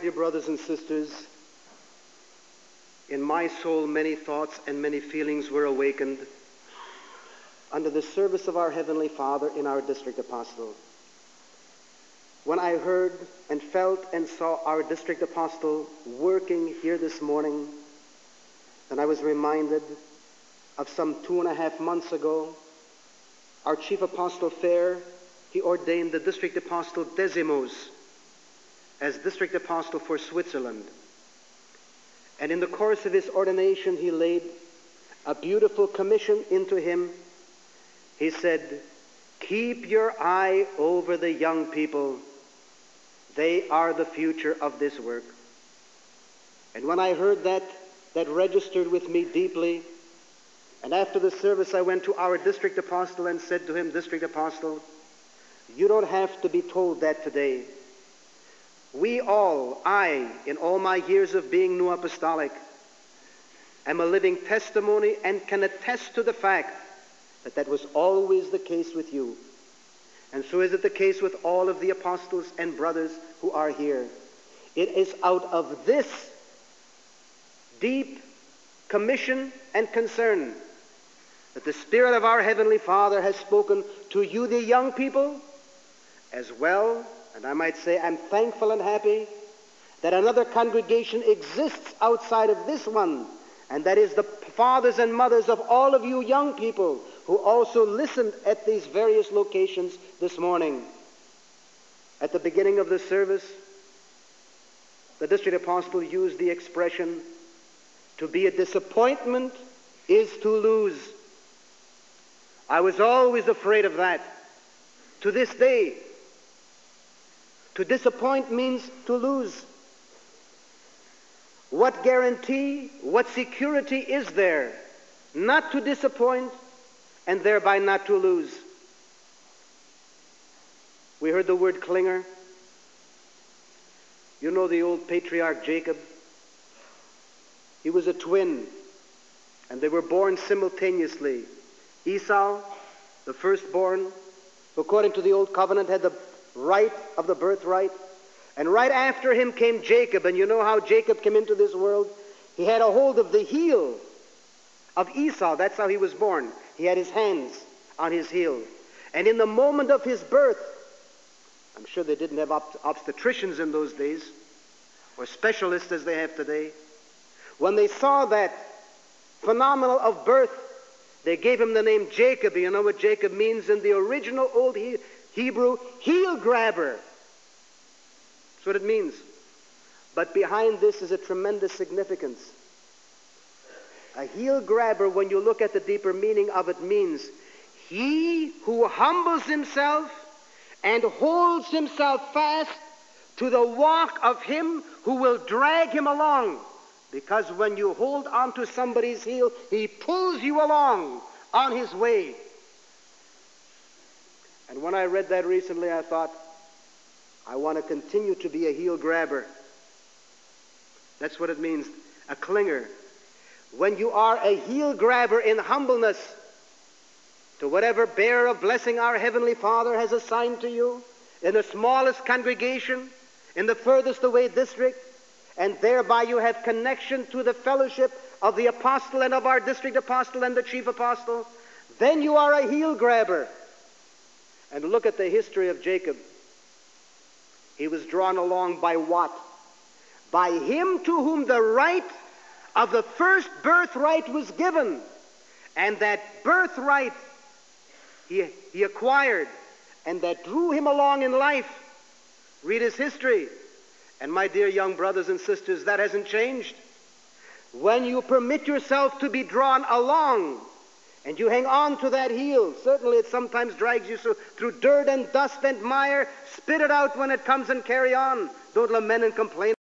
dear brothers and sisters, in my soul many thoughts and many feelings were awakened under the service of our Heavenly Father in our district apostle. When I heard and felt and saw our district apostle working here this morning, then I was reminded of some 2.5 months ago, our chief apostle Fair, he ordained the district apostle Desimos as district apostle for Switzerland. And in the course of his ordination, he laid a beautiful commission into him. He said, "Keep your eye over the young people. They are the future of this work." And when I heard that, that registered with me deeply. And after the service, I went to our district apostle and said to him, "District apostle, you don't have to be told that today. We all, I, in all my years of being New Apostolic, am a living testimony and can attest to the fact that that was always the case with you. And so is it the case with all of the apostles and brothers who are here. It is out of this deep commission and concern that the Spirit of our Heavenly Father has spoken to you, the young people, as well. And I might say I'm thankful and happy that another congregation exists outside of this one, and that is the fathers and mothers of all of you young people who also listened at these various locations this morning. At the beginning of the service, the district apostle used the expression, "To be a disappointment is to lose." I was always afraid of that. To this day, to disappoint means to lose. What guarantee, what security is there not to disappoint and thereby not to lose? We heard the word clinger. You know the old patriarch Jacob? He was a twin, and they were born simultaneously. Esau, the firstborn, according to the old covenant, had the right of the birthright. And right after him came Jacob. And you know how Jacob came into this world? He had a hold of the heel of Esau. That's how he was born. He had his hands on his heel. And in the moment of his birth, I'm sure they didn't have obstetricians in those days, or specialists as they have today. When they saw that phenomenon of birth, they gave him the name Jacob. You know what Jacob means in the original old Hebrew? Heel grabber. That's what it means. But behind this is a tremendous significance. A heel grabber, when you look at the deeper meaning of it, means he who humbles himself and holds himself fast to the walk of him who will drag him along. Because when you hold on to somebody's heel, he pulls you along on his way. And when I read that recently, I thought, I want to continue to be a heel grabber. That's what it means, a clinger. When you are a heel grabber in humbleness to whatever bearer of blessing our Heavenly Father has assigned to you, in the smallest congregation, in the furthest away district, and thereby you have connection to the fellowship of the apostle and of our district apostle and the chief apostle, then you are a heel grabber. And look at the history of Jacob. He was drawn along by what? By him to whom the right of the first birthright was given. And that birthright he acquired, and that drew him along in life. Read his history. And my dear young brothers and sisters, that hasn't changed. When you permit yourself to be drawn along, and you hang on to that heel, certainly it sometimes drags you through dirt and dust and mire. Spit it out when it comes and carry on. Don't lament and complain.